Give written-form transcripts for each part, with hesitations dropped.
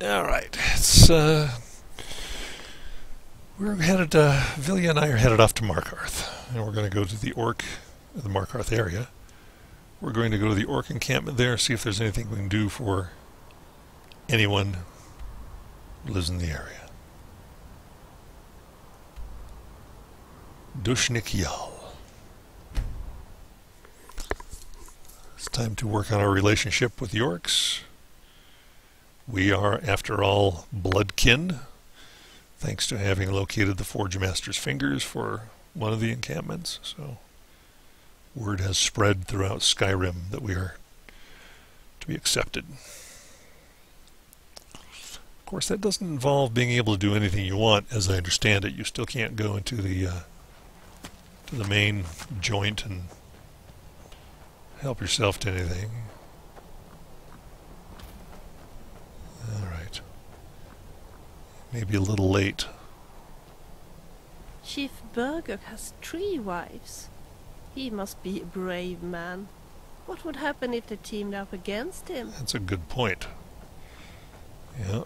Alright, it's, we're headed, Vilja and I are headed off to Markarth, and we're going to go to the Markarth area. We're going to go to the Orc encampment there, see if there's anything we can do for anyone who lives in the area. Dushnikh Yal. It's time to work on our relationship with the Orcs. We are, after all, bloodkin, thanks to having located the Forge Master's fingers for one of the encampments. So, word has spread throughout Skyrim that we are to be accepted. Of course, that doesn't involve being able to do anything you want, as I understand it. You still can't go into the main joint and help yourself to anything. Alright. Maybe a little late. Chief Burger has 3 wives. He must be a brave man. What would happen if they teamed up against him? That's a good point. Yeah.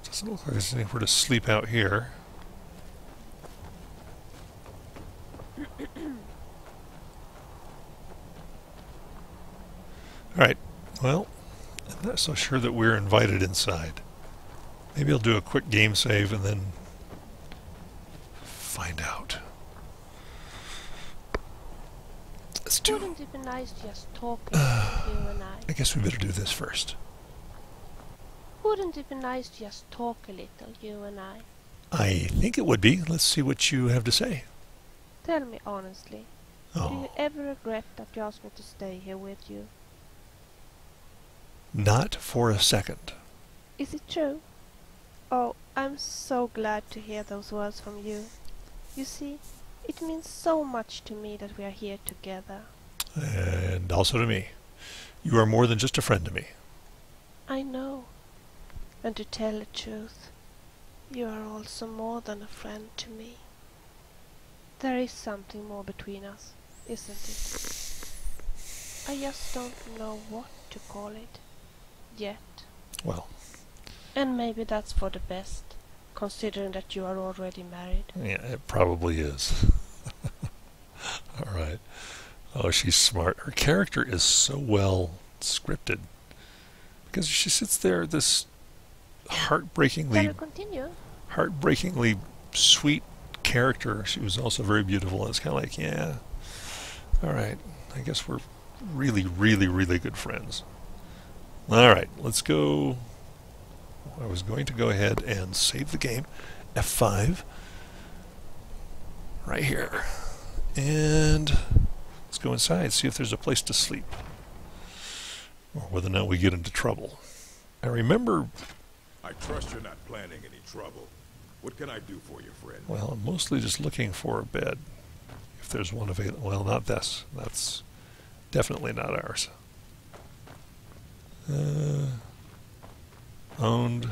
Doesn't look like there's anywhere to sleep out here. Alright, well, I'm not so sure that we're invited inside. Maybe I'll do a quick game save and then find out. Let's do... Wouldn't it be nice just talking, you and I? I guess we better do this first. Wouldn't it be nice to just talk a little, you and I? I think it would be. Let's see what you have to say. Tell me honestly, do you Oh, ever regret that you asked me to stay here with you? not for a second. Is it true? Oh, I'm so glad to hear those words from you. You see, it means so much to me that we are here together. And also to me. You are more than just a friend to me. I know. And to tell the truth, you are also more than a friend to me. There is something more between us, isn't it? I just don't know what to call it yet. Well, And maybe that's for the best, considering that you are already married. yeah, it probably is. Alright. Oh, she's smart. Her character is so well scripted. Because she sits there, this Shall we heartbreakingly continue? sweet character. She was also very beautiful, and it's kind of like, yeah, alright, I guess we're really, really, really good friends. Alright, let's go. I was going to go ahead and save the game. F5. Right here. And let's go inside, see if there's a place to sleep. Or whether or not we get into trouble. I remember... I trust you're not planning any trouble. What can I do for you, friend? Well, I'm mostly just looking for a bed. If there's one available. Well, not this. That's definitely not ours. Owned.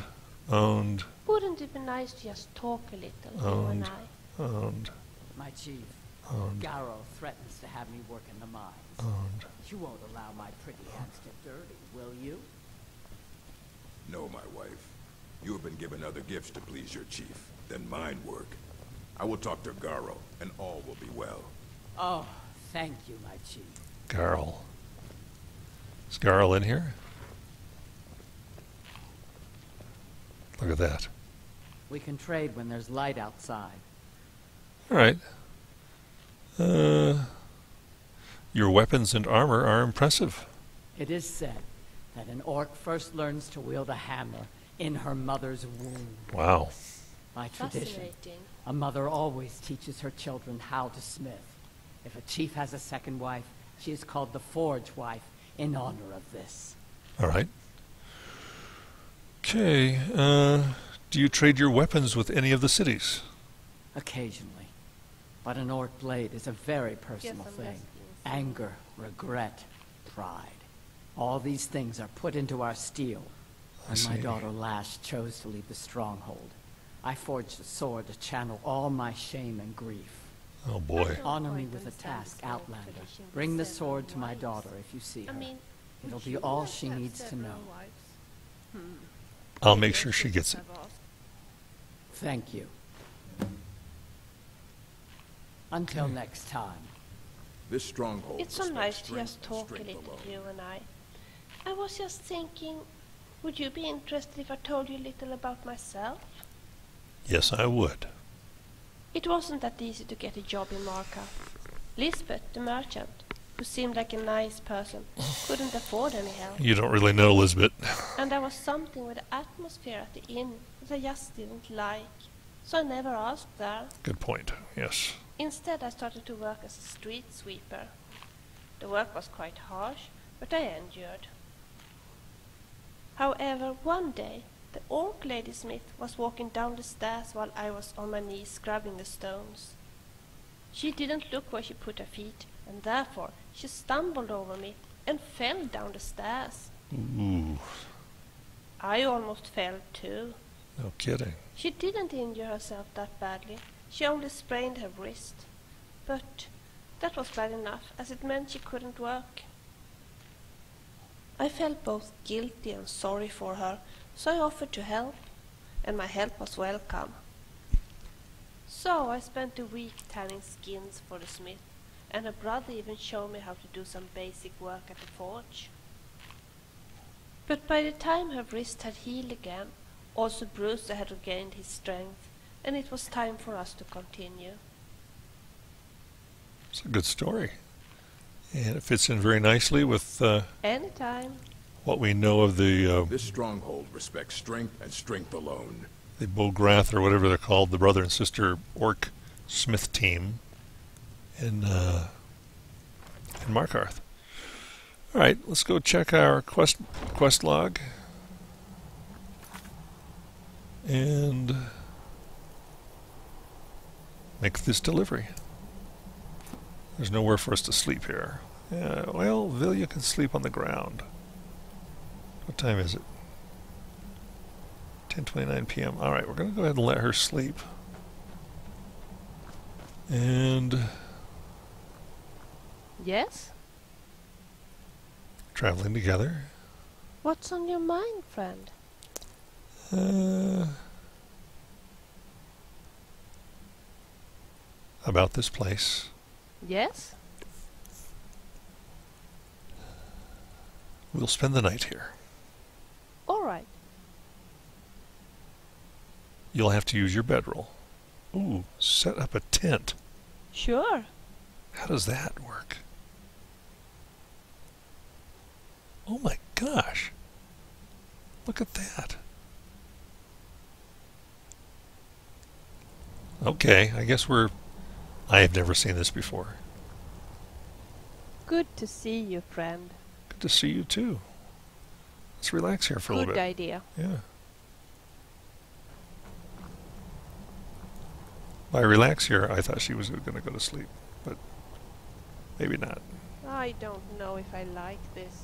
Wouldn't it be nice to just talk a little, you and I? Owned. My chief, Owned. Garrow threatens to have me work in the mines. Owned. You won't allow my pretty hands to get dirty, will you? No, my wife. You have been given other gifts to please your chief than mine work. I will talk to Garrow, and all will be well. Oh, thank you, my chief. Garl. Is Garl in here? Look at that. We can trade when there's light outside. Alright. Your weapons and armor are impressive. It is said that an orc first learns to wield a hammer in her mother's womb. Wow. By tradition, Fascinating. a mother always teaches her children how to smith. If a chief has a second wife, she is called the Forge Wife in honor of this. Alright. Okay, do you trade your weapons with any of the cities? Occasionally. But an orc blade is a very personal I'm thing. lesbian. Anger, regret, pride. All these things are put into our steel. When my see. daughter Lash chose to leave the stronghold, I forged a sword to channel all my shame and grief. Oh boy. Honor me with a task, Outlander. Bring the sword to my daughter if you see her. It'll be all she needs to know. I'll make sure she gets it. Thank you. Until next time. This stronghold. It's so respects nice to strength just and talk a strength little, alone. you and I. I was just thinking, would you be interested if I told you a little about myself? Yes, I would. It wasn't that easy to get a job in Markarth. Lisbeth, the merchant, who seemed like a nice person, couldn't afford any help. You don't really know, Lisbeth. And there was something with the atmosphere at the inn that I just didn't like, so I never asked there. Good point. Yes. Instead, I started to work as a street sweeper. The work was quite harsh, but I endured. However, one day, the orc ladysmith was walking down the stairs while I was on my knees scrubbing the stones. She didn't look where she put her feet, and therefore she stumbled over me and fell down the stairs. Ooh, I almost fell too. no kidding. She didn't injure herself that badly. She only sprained her wrist. But that was bad enough, as it meant she couldn't work. I felt both guilty and sorry for her, so I offered to help, and my help was welcome. So I spent a week tanning skins for the smith, and her brother even showed me how to do some basic work at the forge. But by the time her wrist had healed again, also Brewster had regained his strength, and it was time for us to continue. It's a good story. And it fits in very nicely with Anytime. what we know of the This stronghold respects strength and strength alone. Bograth, or whatever they're called, the brother and sister orc smith team in Markarth. All right, let's go check our quest log and make this delivery. There's nowhere for us to sleep here. Yeah, well, Vilja can sleep on the ground. What time is it? 10:29 p.m. All right, we're going to go ahead and let her sleep. And Yes? traveling together. What's on your mind, friend? About this place. Yes? We'll spend the night here. All right. You'll have to use your bedroll. Ooh, set up a tent. Sure. How does that work? Oh my gosh. Look at that. Okay, I guess I have never seen this before. Good to see you, friend. Good to see you too. Let's relax here for a little Good bit. idea. Yeah. By relax here, I thought she was going to go to sleep, but maybe not. I don't know if I like this.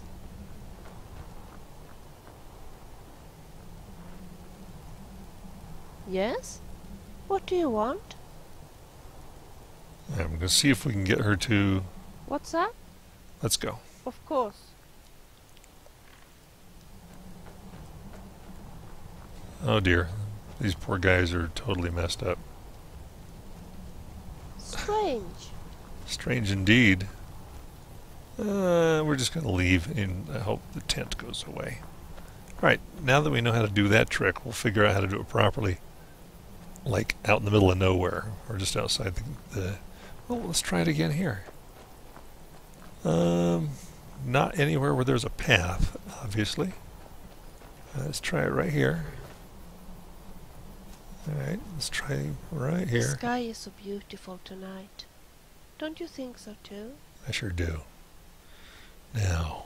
Yes? What do you want? I'm going to see if we can get her to... What's that? Let's go. Of course. Oh dear. These poor guys are totally messed up. Strange. Strange indeed. We're just going to leave and I hope the tent goes away. Alright, now that we know how to do that trick, we'll figure out how to do it properly. Like out in the middle of nowhere, or just outside the well, let's try it again here. Not anywhere where there's a path, obviously. Let's try it right here. Alright, let's try right The here. sky is so beautiful tonight. Don't you think so too? I sure do. Now,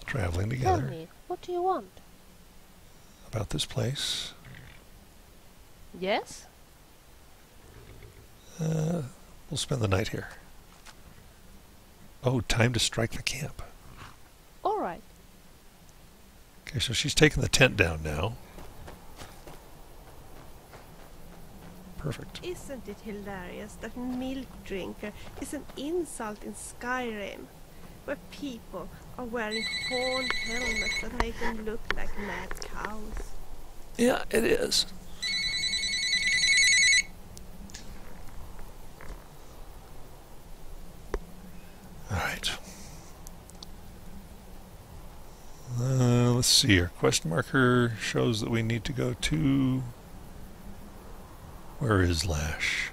traveling Tell together me, what do you want? about this place. Yes? We'll spend the night here. Oh, time to strike the camp. All right. Okay, so she's taking the tent down now. Perfect. Isn't it hilarious that milk drinker is an insult in Skyrim, where people are wearing horned helmets that make them look like mad cows? Yeah, it is. Alright. Let's see. Our quest marker shows that we need to go to... Where is Lash?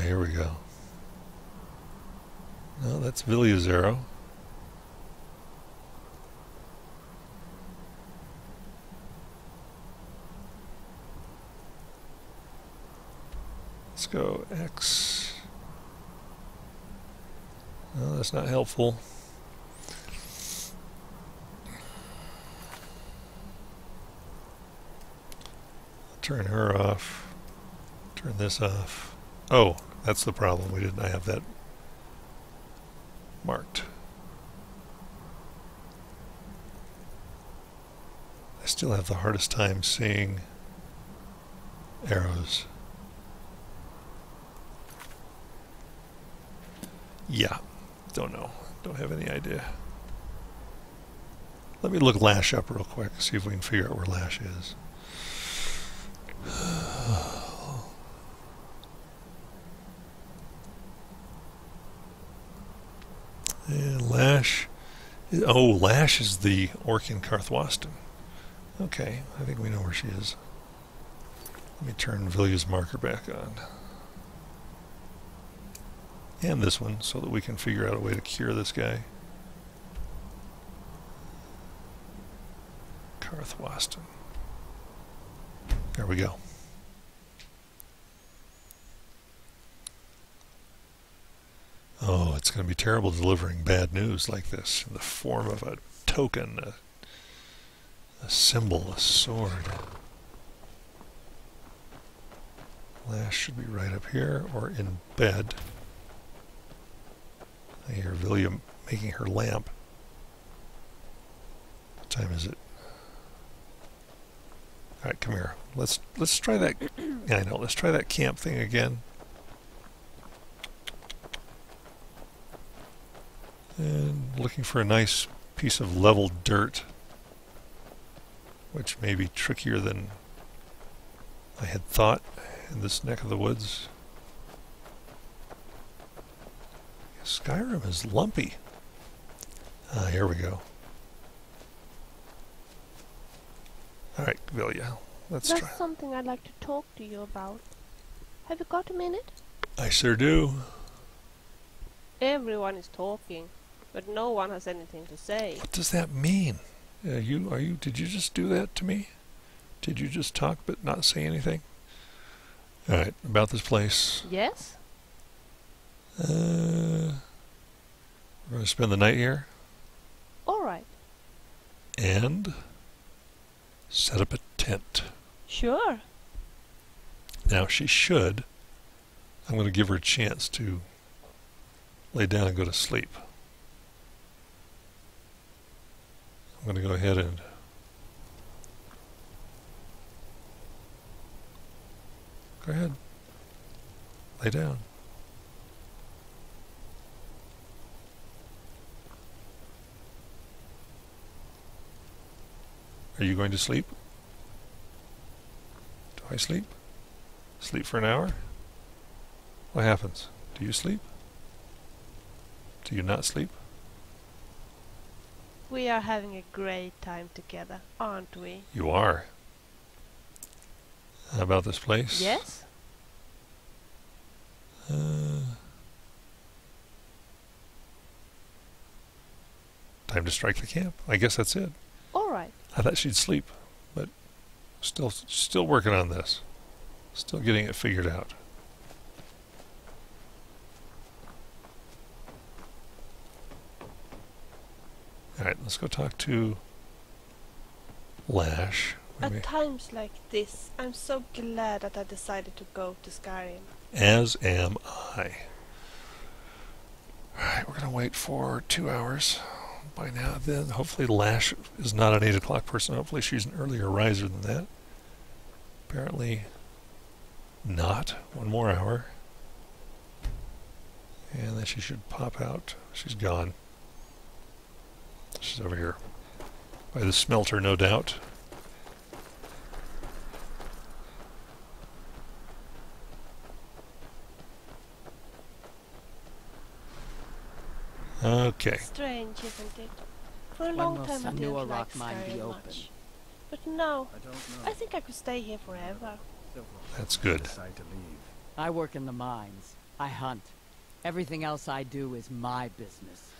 Here we go. No, that's Vilya's arrow. Let's go X. No, that's not helpful. Turn her off. Turn this off. Oh, that's the problem. We didn't have that marked. I still have the hardest time seeing arrows. Yeah, don't know. Don't have any idea. Let me look Lash up real quick, see if we can figure out where Lash is. And Lash... Oh, Lash is the orc in Karthwasten. Okay, I think we know where she is. Let me turn Vilya's marker back on. And this one, so that we can figure out a way to cure this guy. Karthwasten. There we go. Oh, it's going to be terrible delivering bad news like this in the form of a token, a symbol, a sword. Lash should be right up here or in bed. I hear Vilya making her lamp. What time is it? All right, come here. Let's try that. Yeah, I know. Let's try that camp thing again. And looking for a nice piece of level dirt, which may be trickier than I had thought in this neck of the woods. Skyrim is lumpy. Here we go. Alright, Vilya, let's try. That's something I'd like to talk to you about. Have you got a minute? I sure do. Everyone is talking, but no one has anything to say. What does that mean? Did you just do that to me? Did you just talk but not say anything? Alright, about this place. Yes? We're going to spend the night here. All right. And set up a tent. Sure. Now she should. I'm going to give her a chance to lay down and go to sleep. I'm going to go ahead and go ahead. Lay down. Are you going to sleep? Do I sleep? Sleep for an hour? What happens? Do you sleep? Do you not sleep? We are having a great time together, aren't we? You are. How about this place? Yes? Time to strike the camp. I guess that's it. All right. I thought she'd sleep, but still working on this. Still getting it figured out. Alright, let's go talk to Lash. At times like this, I'm so glad that I decided to go to Skyrim. As am I. Alright, we're going to wait for 2 hours. By now, then, hopefully Lash is not an 8 o'clock person. Hopefully she's an earlier riser than that. Apparently not. 1 more hour. And then she should pop out. She's gone. She's over here. By the smelter, no doubt. Okay. Strange, isn't it? For a When long will time I Sanua didn't like Rock Mine be Skyrim open? much. But now, I don't know. I think I could stay here forever. That's good. Decide to leave. I work in the mines. I hunt. Everything else I do is my business.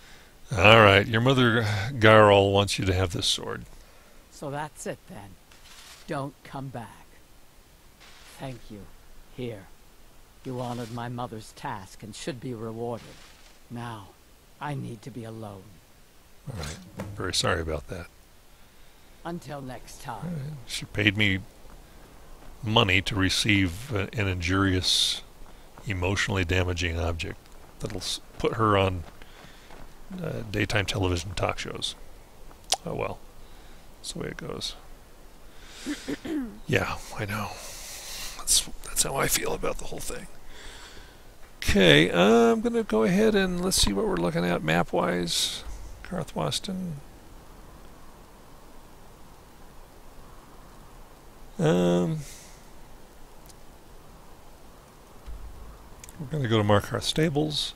Alright, your mother, Garl, wants you to have this sword. So that's it then. Don't come back. Thank you. Here. You honored my mother's task and should be rewarded. Now, I need to be alone. Alright, I'm very sorry about that. Until next time. She paid me money to receive an injurious, emotionally damaging object that'll put her on daytime television talk shows. Oh well, that's the way it goes. Yeah, I know. That's how I feel about the whole thing. Okay, I'm going to go ahead and let's see what we're looking at map-wise. Karthwasten. We're going to go to Markarth Stables,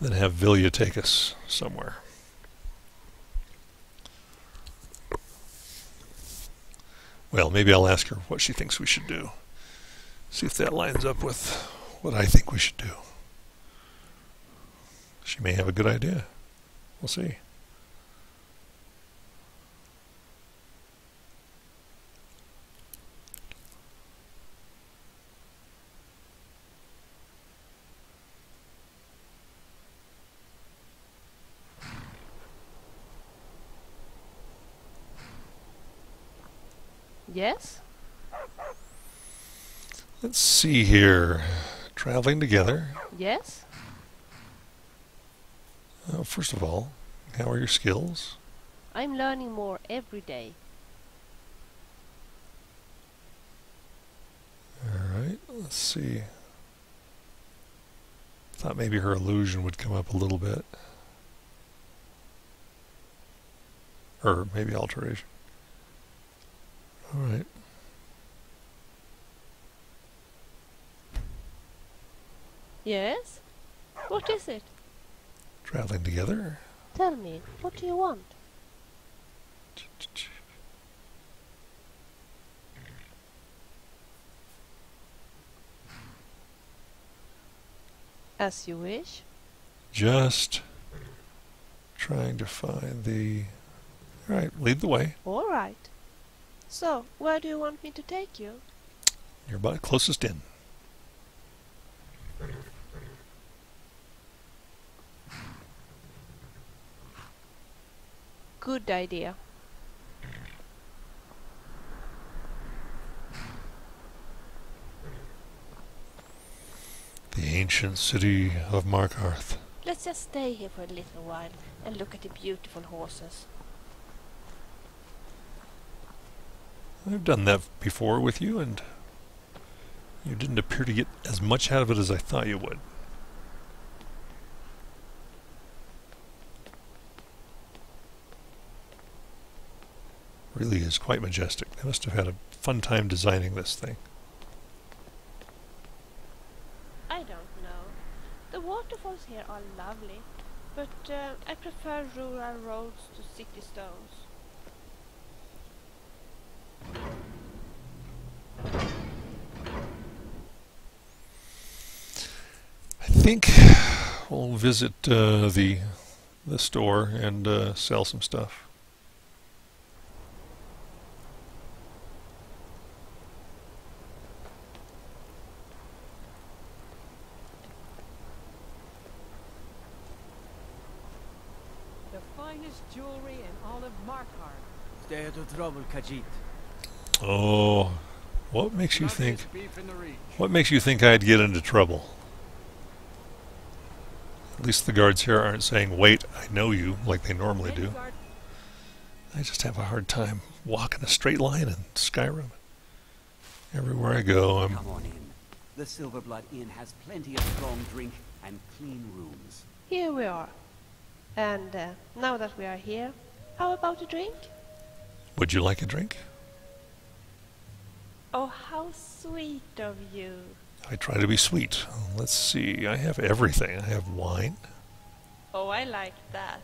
then have Vilja take us somewhere. Well, maybe I'll ask her what she thinks we should do. See if that lines up with what I think we should do. She may have a good idea. We'll see. Yes? Let's see here. Traveling together. Yes? First of all, how are your skills? I'm learning more every day. Alright, let's see. Thought maybe her illusion would come up a little bit. Or maybe alteration. Alright. Yes? What is it? Traveling together. Tell me, what do you want? As you wish. Just trying to find the... Alright, lead the way. All right. So, where do you want me to take you? You're about closest in. Good idea. The ancient city of Markarth. Let's just stay here for a little while and look at the beautiful horses. I've done that before with you, and you didn't appear to get as much out of it as I thought you would. Really is quite majestic. They must have had a fun time designing this thing. I don't know. The waterfalls here are lovely, but I prefer rural roads to city stones. I think we'll visit the store and sell some stuff. The finest jewelry in all of Markarth. Stay out of trouble, Khajiit. Oh, what makes you think? Beef in the reach. What makes you think I'd get into trouble? At least the guards here aren't saying, "Wait, I know you," like they normally do. Guard. I just have a hard time walking a straight line in Skyrim. Everywhere I go, I'm... Come on in. The Silverblood Inn has plenty of strong drink and clean rooms. Here we are. And now that we are here, how about a drink? Would you like a drink? Oh, how sweet of you. I try to be sweet. Let's see, I have everything. I have wine. Oh, I like that.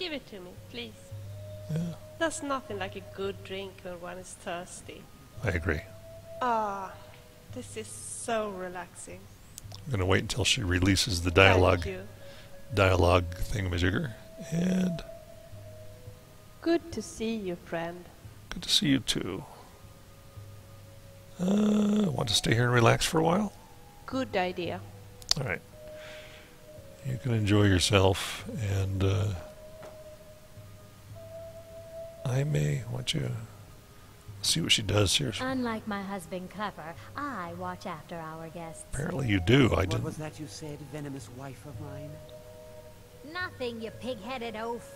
Give it to me, please. Yeah, There's nothing like a good drink when one is thirsty. I agree. Ah, this is so relaxing. I'm going to wait until she releases the Thank you. dialogue thingamajigger. And Good to see you, friend. good to see you too. Want to stay here and relax for a while? Good idea. All right. You can enjoy yourself, and I may want you see what she does here. Unlike my husband Clever, I watch after our guests. Apparently you do. I What didn't. was that you said, venomous wife of mine? Nothing, you pig-headed oaf.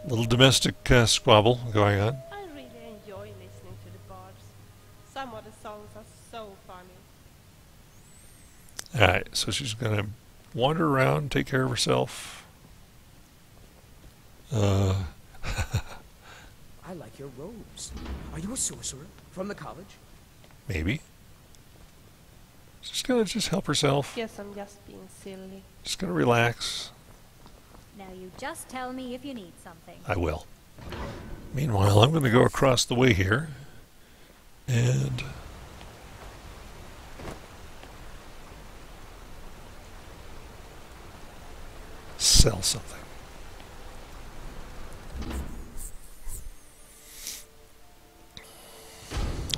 Little domestic squabble going on. I really enjoy listening to the bards. Some of the songs are so funny. All right, so she's going to wander around, take care of herself. I like your robes. Are you a sorcerer from the college? Maybe. She's going to just help herself. Guess I'm just being silly. Just going to relax. Now you just tell me if you need something. I will. Meanwhile, I'm going to go across the way here and sell something.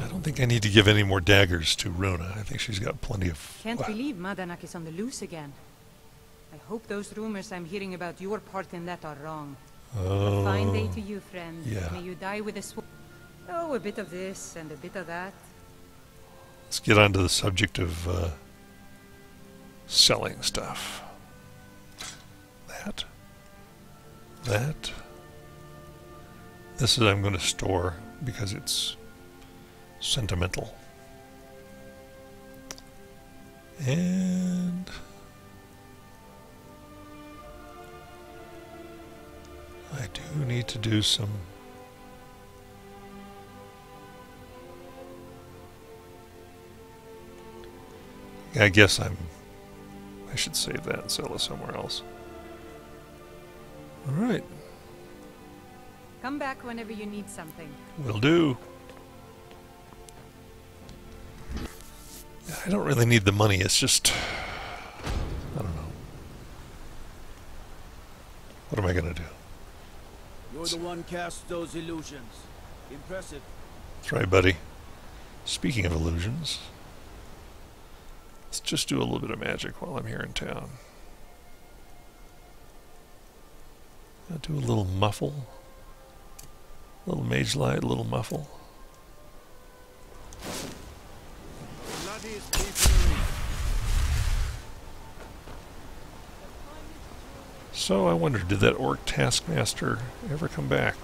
I don't think I need to give any more daggers to Runa. I think she's got plenty of... Can't believe Madanak is on the loose again. I hope those rumors I'm hearing about your part in that are wrong. Oh, Fine day to you, friend. yeah. May you die with a sword. Oh, a bit of this and a bit of that. let's get on to the subject of selling stuff. That. This is I'm going to store because it's sentimental. And I do need to do some I guess I should save that and sell it somewhere else. Alright, Come back whenever you need something. will do. I don't really need the money, it's just... I don't know. What am I gonna do? You're the one cast those illusions. Impressive. That's right, buddy. Speaking of illusions, let's just do a little bit of magic while I'm here in town. I'll do a little muffle. A little mage light, a little muffle. So I wonder, did that orc taskmaster ever come back?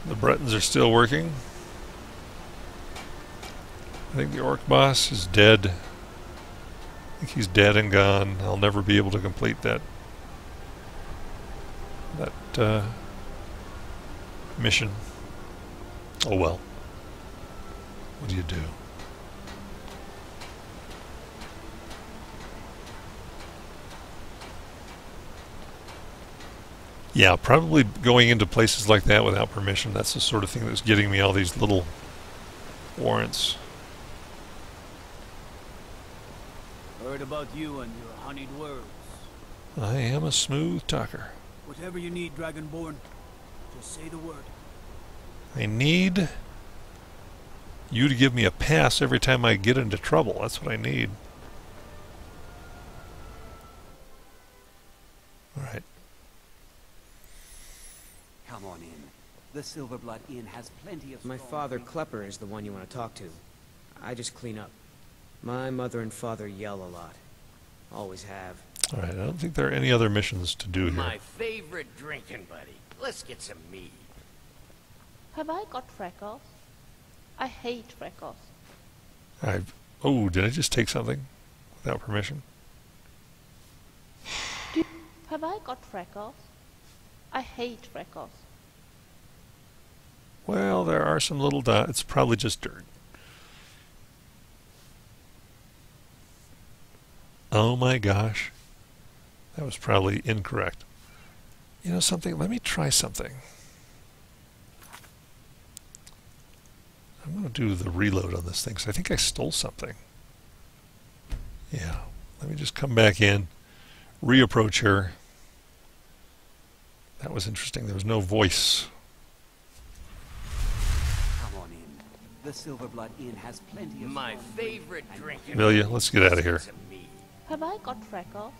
The Bretons are still working. I think the orc boss is dead. I think he's dead and gone. I'll never be able to complete that mission. Oh well. What do you do? Yeah, probably going into places like that without permission. That's the sort of thing that's getting me all these little warrants. Heard about you and your honeyed words. I am a smooth talker. Whatever you need, Dragonborn, just say the word. I need you to give me a pass every time I get into trouble. That's what I need. Alright. Come on in. The Silverblood Inn has plenty of... My father, Klepper, is the one you want to talk to. I just clean up. My mother and father yell a lot. Always have. Alright, I don't think there are any other missions to do here. My favorite drinking buddy. Let's get some mead. Have I got freckles? I hate freckles. Oh, did I just take something without permission? Have I got freckles? I hate freckles. Well, there are some little dots. It's probably just dirt. Oh my gosh. That was probably incorrect. You know something? Let me try something. I'm going to do the reload on this thing, because I think I stole something. Yeah. Let me just come back in, reapproach her. That was interesting. There was no voice. Come on in. The Silverblood Inn has plenty of... My favorite drinking Vilja, let's get out of here. Have I got freckles?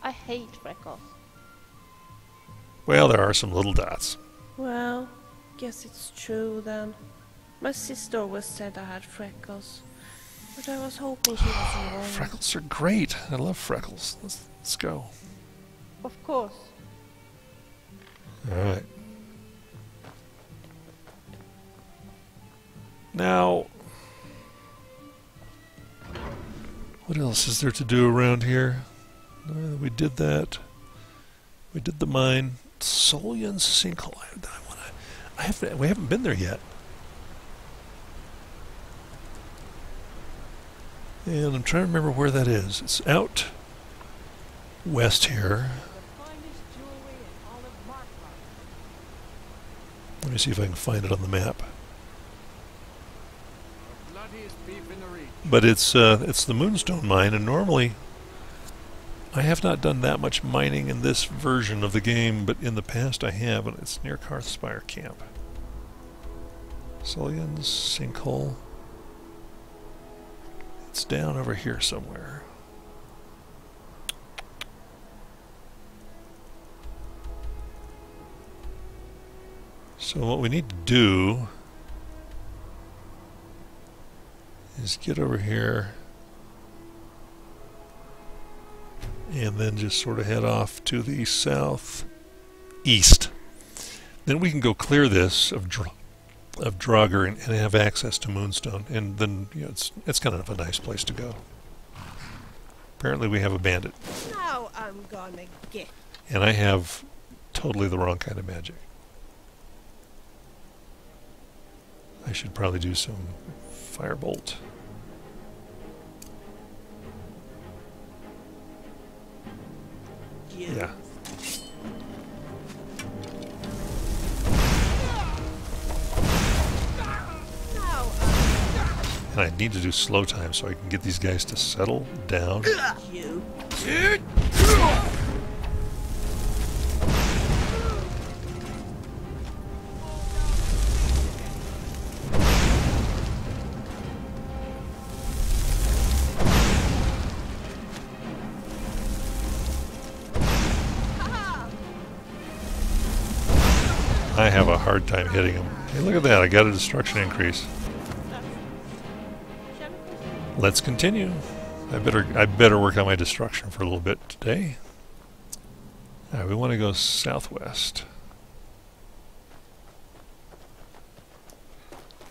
I hate freckles. Well, there are some little dots. Well, guess it's true then. My sister always said I had freckles, but I was hoping she was wrong. Freckles are great. I love freckles. Let's go. Of course. Alright. Now, what else is there to do around here? We did that. We did the mine. Soljund Sinkhole. We haven't been there yet. And I'm trying to remember where that is. It's out west here. Let me see if I can find it on the map. But it's the Moonstone mine, and normally I have not done that much mining in this version of the game, but in the past I have, and it's near Karthspire Camp. Soljund Sinkhole. It's down over here somewhere. So what we need to do is get over here and then just sort of head off to the southeast. Then we can go clear this of Draugr and have access to Moonstone, and then it's kind of a nice place to go. Apparently we have a bandit. Now I'm gonna get. And I have totally the wrong kind of magic. I should probably do some firebolt. Yeah. And I need to do slow time so I can get these guys to settle down. You. I have a hard time hitting them. Hey, look at that. I got a destruction increase. Let's continue. I better work on my destruction for a little bit today. Alright, we want to go southwest.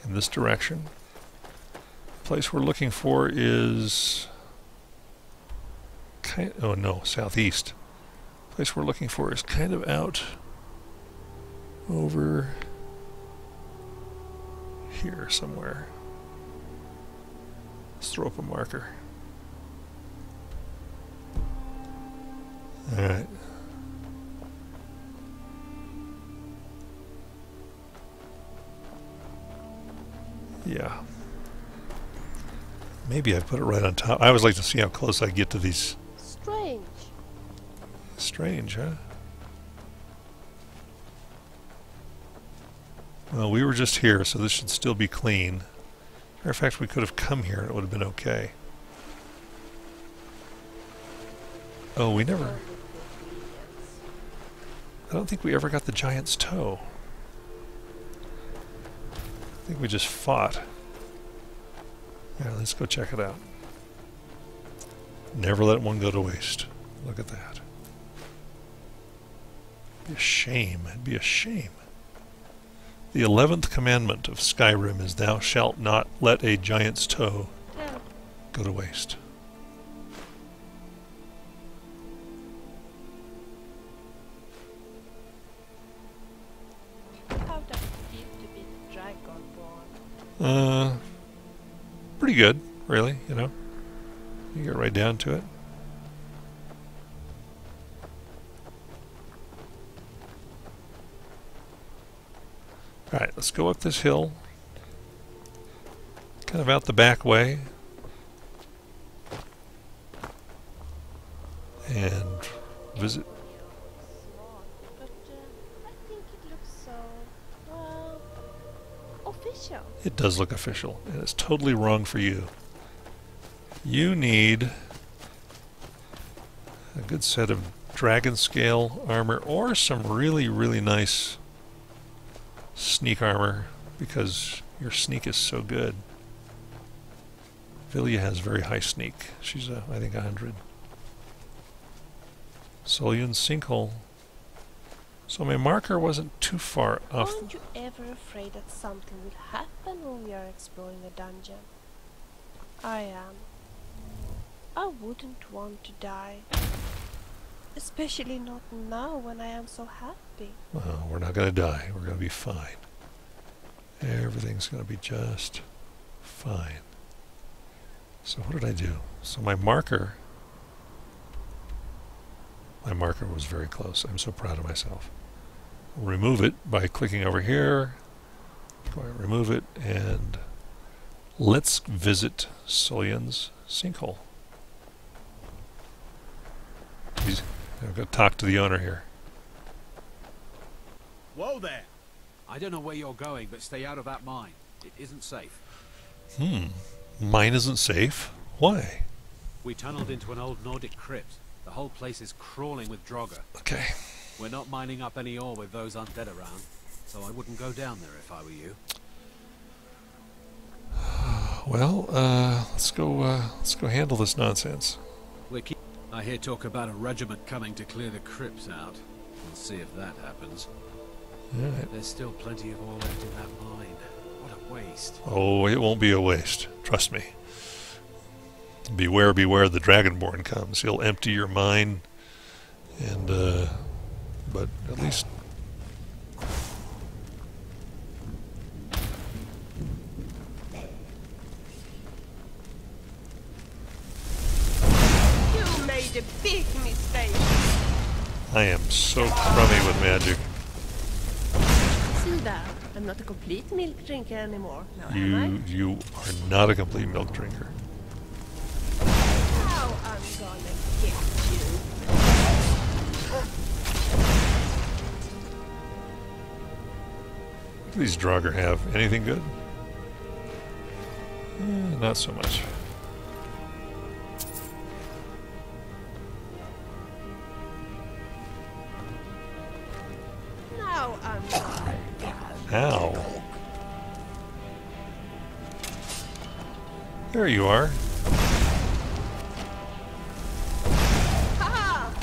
In this direction. The place we're looking for is southeast. The place we're looking for is kind of out over here somewhere. Let's throw up a marker. Alright. Yeah. Maybe I put it right on top. I always like to see how close I get to these. Strange. Strange, huh? Well, we were just here, so this should still be clean. Matter of fact, we could have come here and it would have been okay. Oh, we never... I don't think we ever got the giant's toe. think we just fought. Yeah, let's go check it out. Never let one go to waste. Look at that. It'd be a shame. It'd be a shame. The 11th commandment of Skyrim is thou shalt not let a giant's toe go to waste. How does it feel to be dragonborn? Pretty good, really, you know. You get right down to it. Alright, let's go up this hill. Kind of out the back way. And visit. But I think it looks so, well, official. It does look official, and it's totally wrong for you. You need a good set of dragon scale armor or some really, really nice sneak armor because your sneak is so good. Vilja has very high sneak. She's, I think, 100. Soljund Sinkhole. So my marker wasn't too far off. Aren't you ever afraid that something will happen when we are exploring a dungeon? I am. I wouldn't want to die. Especially not now when I am so happy. Well, we're not going to die. We're going to be fine. Everything's going to be just fine. So what did I do? So my marker was very close. I'm so proud of myself. Remove it by clicking over here. Go ahead, remove it, and let's visit Soljund's Sinkhole. I've got to talk to the owner here. Whoa there! I don't know where you're going, but stay out of that mine. It isn't safe. Mine isn't safe? Why? We tunneled into an old Nordic crypt. The whole place is crawling with Draugr. Okay. We're not mining up any ore with those undead around, so I wouldn't go down there if I were you. Well, let's go handle this nonsense. I hear talk about a regiment coming to clear the crypts out. We'll see if that happens. Right. There's still plenty of ore left in that mine. What a waste. Oh, it won't be a waste. Trust me. Beware, beware, the Dragonborn comes. He'll empty your mine, and, but at least... You made a big mistake. I am so crummy with magic. See that? I'm not a complete milk drinker anymore. Now, am I? You are not a complete milk drinker. Now I'm gonna get you. Do these Draugr have anything good? Not so much. Now I'm gonna get you. Ow. There you are. Ha!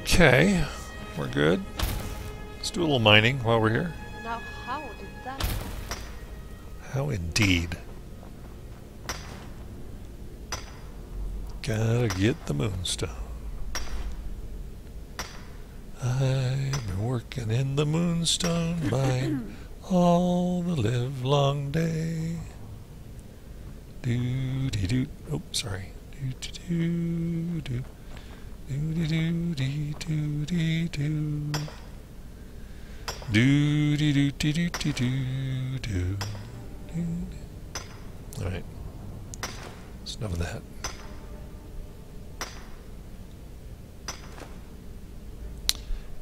Okay, we're good. Let's do a little mining while we're here. Now how did that? How indeed. Gotta get the moonstone. I've been working in the moonstone mine all the live long day. Do dee doo. Oh, sorry. Do doo doo doo. Do doo dee doo dee doo. Do dee doo dee doo dee doo doo. All right. That's enough of that.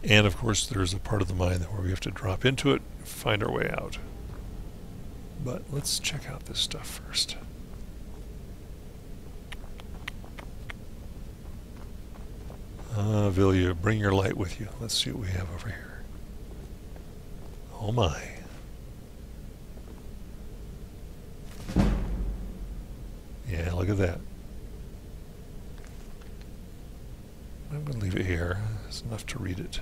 And of course there's a part of the mine where we have to drop into it, find our way out. But let's check out this stuff first. Vilja, bring your light with you. Let's see what we have over here. Oh my. Yeah, look at that. I'm going to leave it here. It's enough to read it.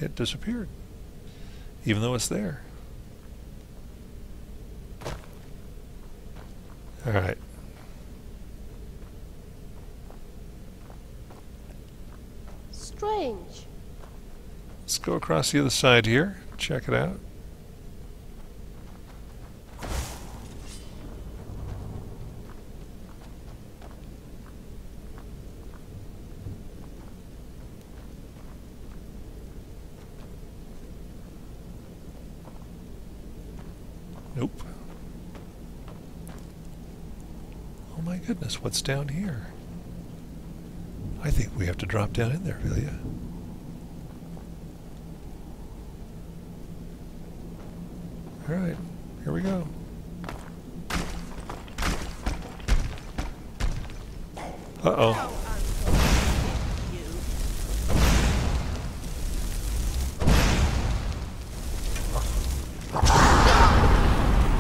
It disappeared, even though it's there. All right. Strange. Let's go across the other side here. Check it out. Nope. Oh my goodness, what's down here? I think we have to drop down in there, Vilja. Alright, here we go. Uh-oh.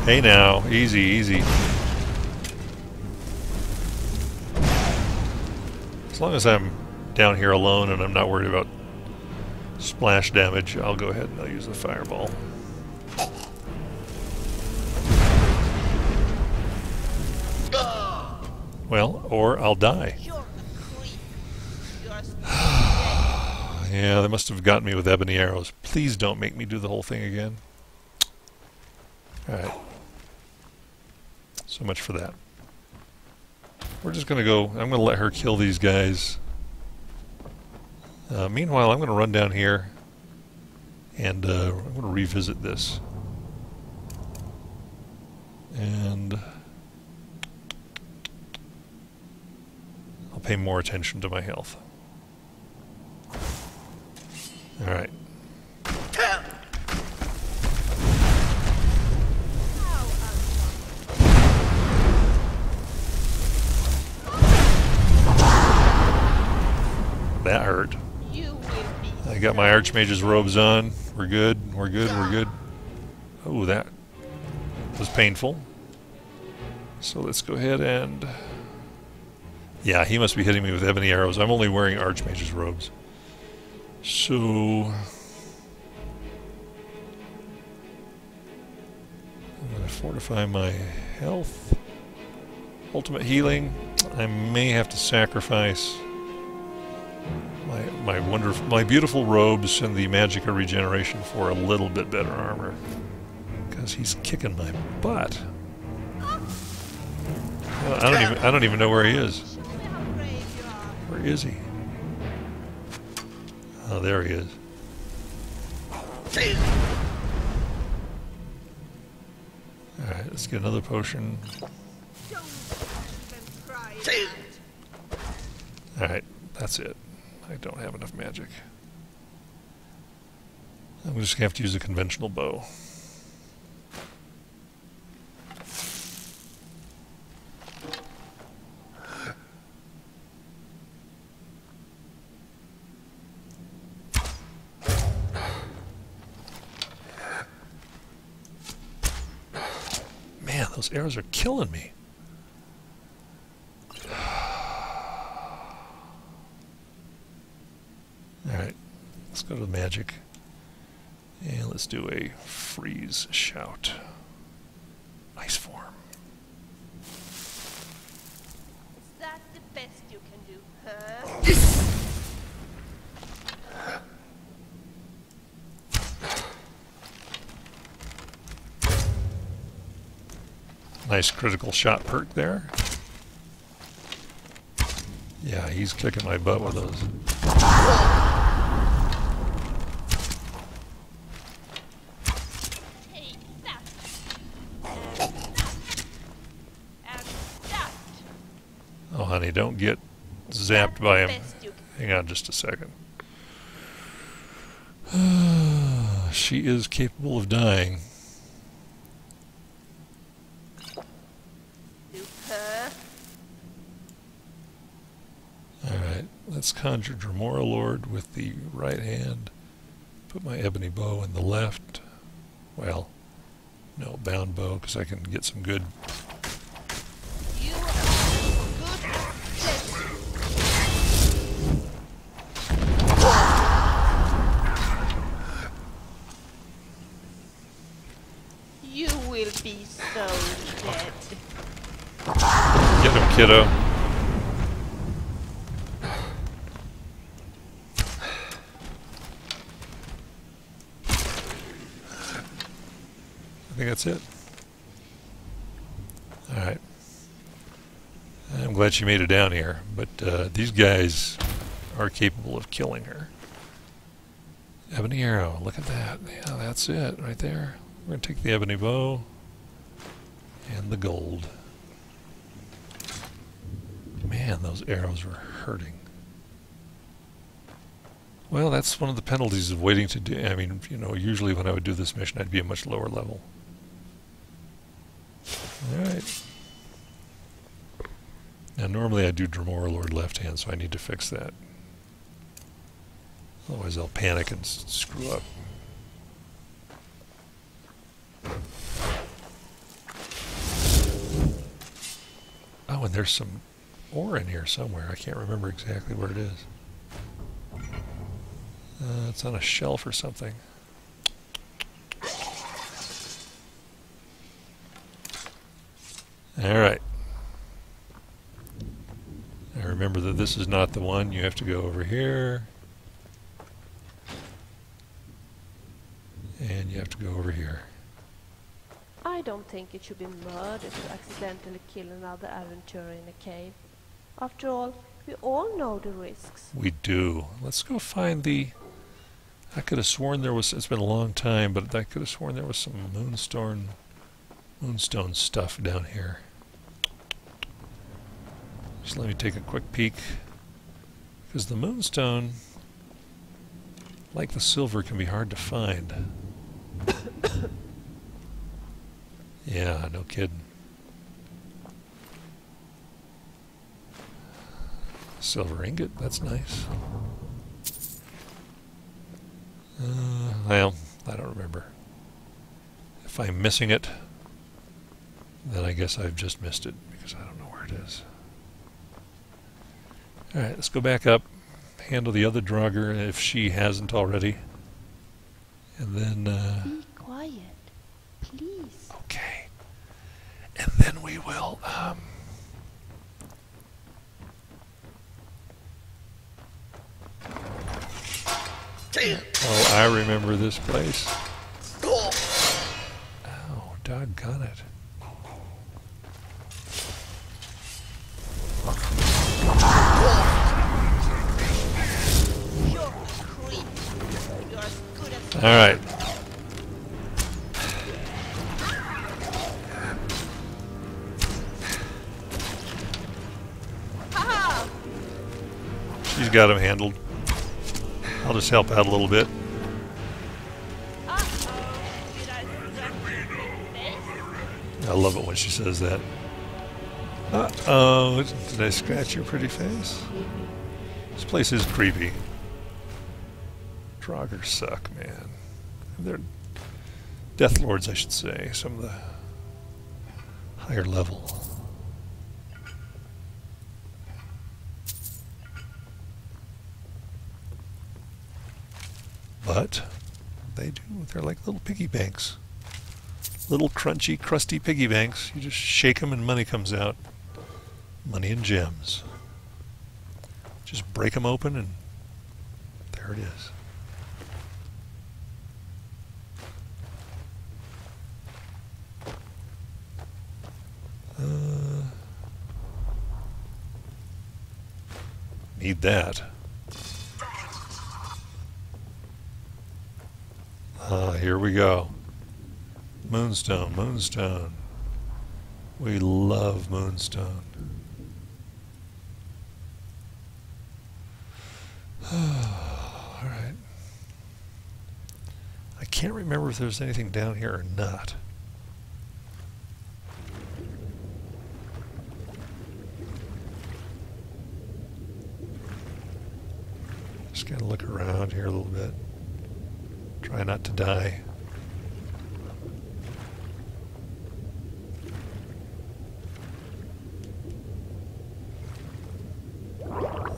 Hey now, easy, easy. As long as I'm down here alone and I'm not worried about splash damage, I'll go ahead and I'll use the fireball. Well, or I'll die. Yeah, they must have gotten me with ebony arrows. Please don't make me do the whole thing again. Alright. So much for that. We're just going to go... I'm going to let her kill these guys. Meanwhile, I'm going to run down here and I'm going to revisit this. And I'll pay more attention to my health. Alright. That hurt. I got my Archmage's robes on. We're good, we're good, we're good. Oh, that was painful. So let's go ahead and... Yeah, he must be hitting me with ebony arrows. I'm only wearing Archmage's robes. So... I'm going to fortify my health. Ultimate healing. I may have to sacrifice my beautiful robes and the magica regeneration for a little bit better armor, because he's kicking my butt. I don't even know where he is. Where is he? Oh, there he is. Alright, let's get another potion. Alright, that's it. I don't have enough magic. I'm just going to have to use a conventional bow. Man, those arrows are killing me. Alright, let's go to the magic. And let's do a freeze shout. Ice form. Is that the best you can do, huh? Nice critical shot perk there. Yeah, he's kicking my butt with those. Oh, honey, don't get zapped by him. Hang on just a second. She is capable of dying. Let's conjure Dremora Lord with the right hand. Put my ebony bow in the left. Well, no, bound bow, because I can get some good... You will be so dead. Get him, kiddo. I think that's it. Alright. I'm glad she made it down here, but these guys are capable of killing her. Ebony arrow, look at that. Yeah, that's it right there. We're going to take the ebony bow and the gold. Man, those arrows were hurting. Well, that's one of the penalties of waiting to do... I mean, you know, usually when I would do this mission, I'd be a much lower level. Alright. Now, normally I do Dremora Lord left hand, so I need to fix that. Otherwise I'll panic and screw up. Oh, and there's some ore in here somewhere. I can't remember exactly where it is. It's on a shelf or something. Alright. Now remember that this is not the one. You have to go over here. And you have to go over here. I don't think it should be murder to accidentally kill another adventurer in a cave. After all, we all know the risks. We do. Let's go find the... I could have sworn there was... It's been a long time, but I could have sworn there was some moonstone stuff down here. Just let me take a quick peek. Because the moonstone, like the silver, can be hard to find. Yeah, no kidding. Silver ingot, that's nice. Well, I don't remember. If I'm missing it, then I guess I've just missed it, because I don't know where it is. Alright, let's go back up, handle the other Draugr if she hasn't already. And then... Be quiet, please. Okay. And then we will... Oh, I remember this place. Oh, doggone it. Alright. She's got him handled. I'll just help out a little bit. I love it when she says that. Uh-oh, did I scratch your pretty face? This place is creepy. Draugr suck, man. They're Death Lords, I should say. Some of the higher level. But they do. They're like little piggy banks. Little crunchy, crusty piggy banks. You just shake them and money comes out. Money and gems. Just break them open and there it is. Need that. Here we go. Moonstone, moonstone. We love moonstone. Alright. I can't remember if there's anything down here or not. Just gotta look around here a little bit. Try not to die.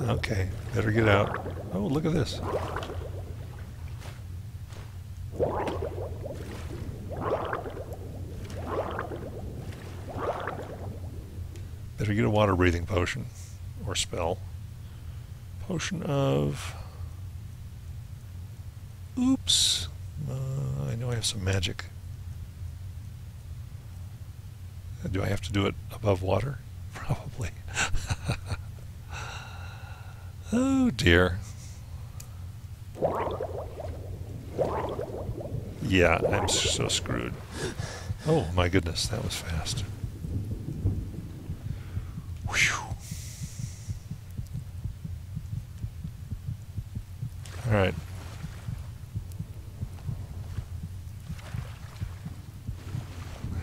Okay, better get out. Oh, look at this. Better get a water breathing potion or spell. Potion of... Oops. I know I have some magic. Do I have to do it above water? Probably. Oh dear. Yeah, I'm so screwed. Oh my goodness, that was fast. Whew. All right.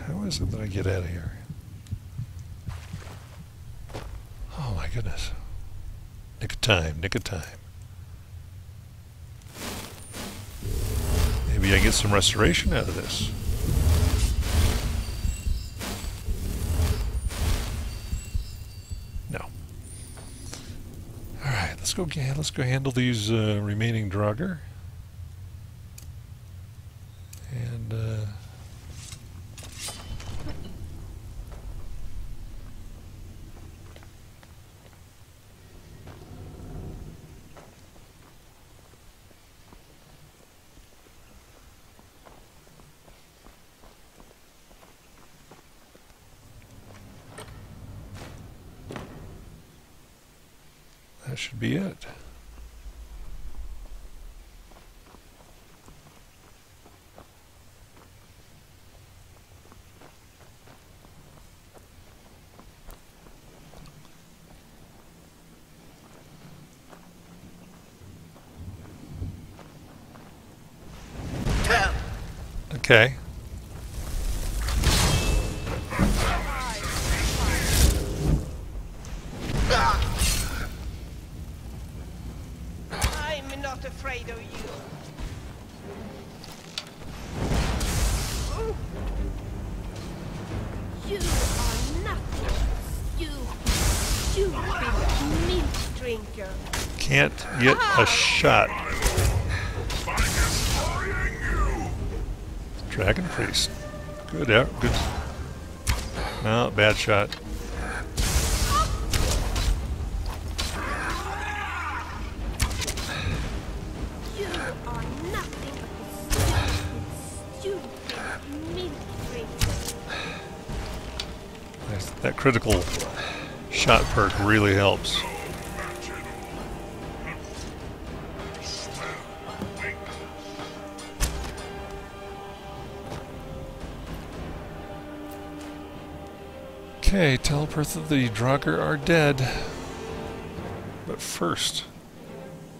How is it that I get out of here? Oh my goodness. Nick of time, nick of time. Maybe I get some restoration out of this. No. Alright, let's go handle these remaining Draugr. And that should be it. Okay. I'm not afraid of you. You are nothing. You stupid milk drinker. Can't get a shot. Dragon Priest. Good. Good. No, bad shot. You are nothing but a stupid milk drinker. That critical shot perk really helps. Okay, teleport that the Draugr are dead. But first,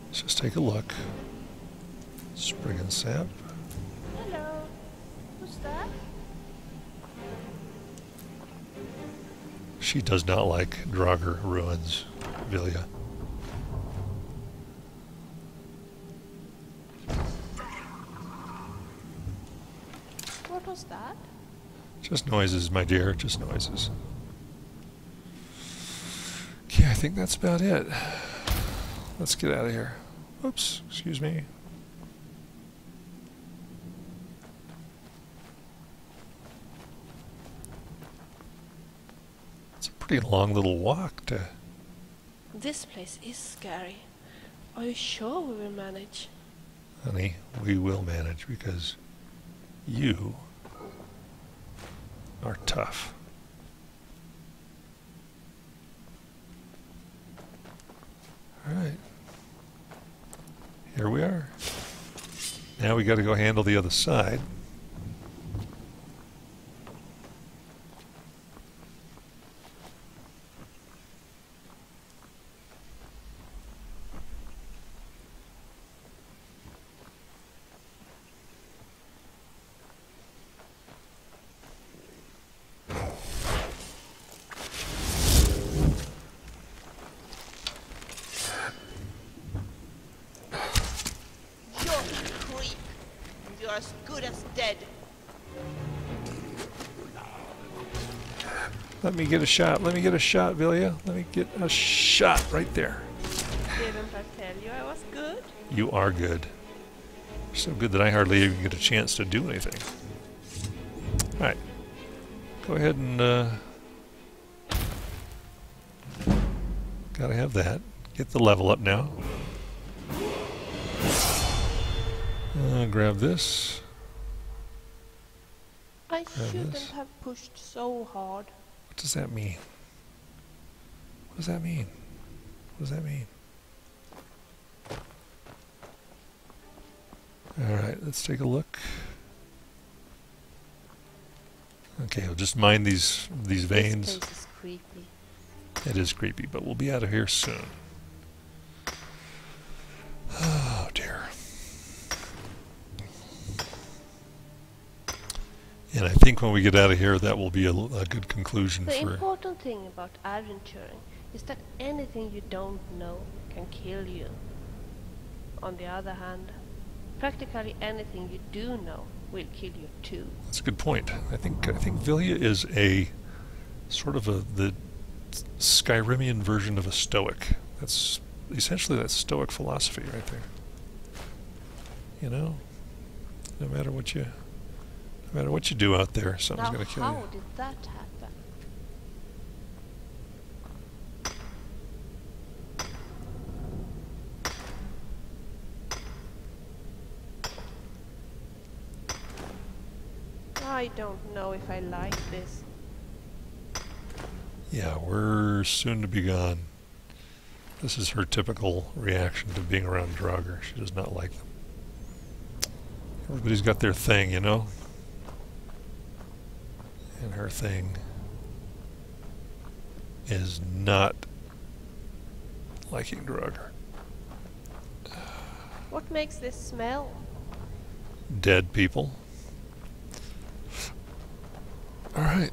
let's just take a look. Sprig and sap. Hello. Who's that? She does not like Draugr ruins, Vilja. What was that? Just noises, my dear, just noises. Okay, I think that's about it. Let's get out of here. Oops, excuse me. It's a pretty long little walk to... This place is scary. Are you sure we will manage? Honey, we will manage because you are tough. Alright. Here we are. Now we got to go handle the other side. you're as good as dead. Let me get a shot. Let me get a shot, Vilja. Let me get a shot right there. Didn't I tell you I was good? You are good. So good that I hardly even get a chance to do anything. Alright. Go ahead and gotta have that. Get the level up now. Grab this. I shouldn't have pushed so hard. What does that mean? What does that mean? What does that mean? Alright, let's take a look. Okay, we'll just mine these veins. This place is creepy. It is creepy, but we'll be out of here soon. Oh dear. And I think when we get out of here, that will be a good conclusion The for... The important thing about adventuring is that anything you don't know can kill you. On the other hand, practically anything you do know will kill you too. That's a good point. I think Vilja is a sort of the Skyrimian version of a Stoic. That's essentially that Stoic philosophy right there. You know, no matter what you do out there, something's going to kill you. How did that happen? I don't know if I like this. Yeah, we're soon to be gone. This is her typical reaction to being around Draugr. She does not like them. Everybody's got their thing, you know? And her thing is not liking Draugr. What makes this smell? Dead people. Alright.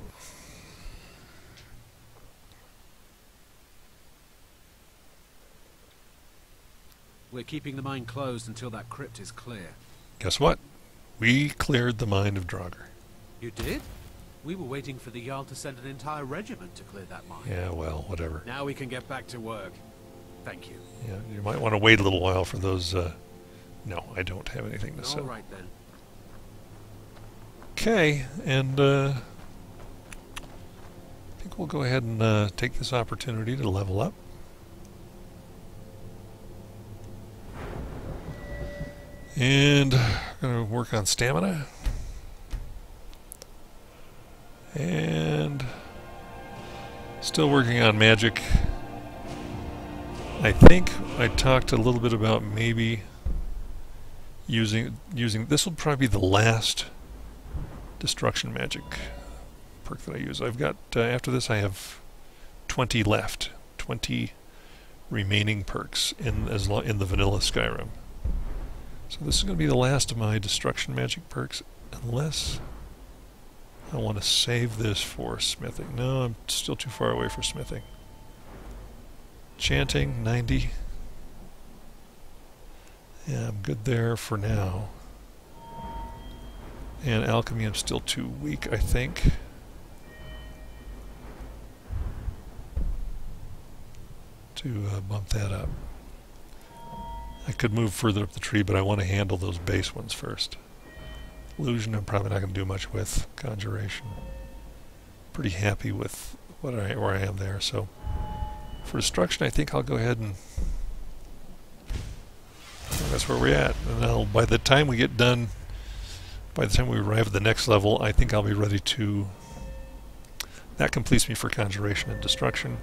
We're keeping the mine closed until that crypt is clear. Guess what? We cleared the mind of Draugr. You did? We were waiting for the Jarl to send an entire regiment to clear that mine. Yeah, well, whatever. Now we can get back to work. Thank you. Yeah, you might want to wait a little while for those, no, I don't have anything to say. All right, then. Okay, and, I think we'll go ahead and, take this opportunity to level up. And going to work on stamina. And still working on magic. I think I talked a little bit about maybe using this will probably be the last destruction magic perk that I use. I've got after this I have 20 left, 20 remaining perks in the vanilla Skyrim. So this is going to be the last of my destruction magic perks, unless I want to save this for smithing. No, I'm still too far away for smithing. Chanting, 90. Yeah, I'm good there for now. And alchemy, I'm still too weak, I think. To bump that up. I could move further up the tree, but I want to handle those base ones first. Illusion, I'm probably not going to do much with. Conjuration, pretty happy with where I am there. So for destruction, I think I'll go ahead and that's where we're at. And by the time we get done, by the time we arrive at the next level, I think I'll be ready to. That completes me for conjuration and destruction.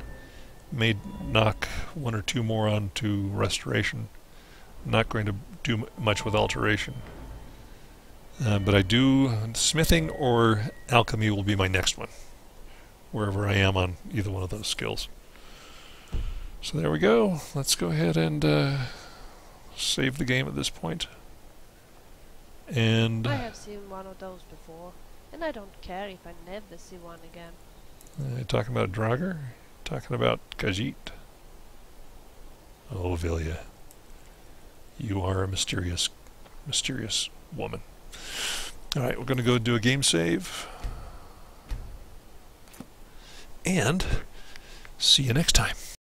May knock one or two more onto restoration. I'm not going to do much with alteration. But I do smithing or alchemy will be my next one, wherever I am on either one of those skills. So there we go. Let's go ahead and save the game at this point. And I have seen one of those before, and I don't care if I never see one again. Talking about Draugr? Talking about Khajiit? Oh, Vilja. You are a mysterious woman. Alright, we're going to go do a game save. And see you next time.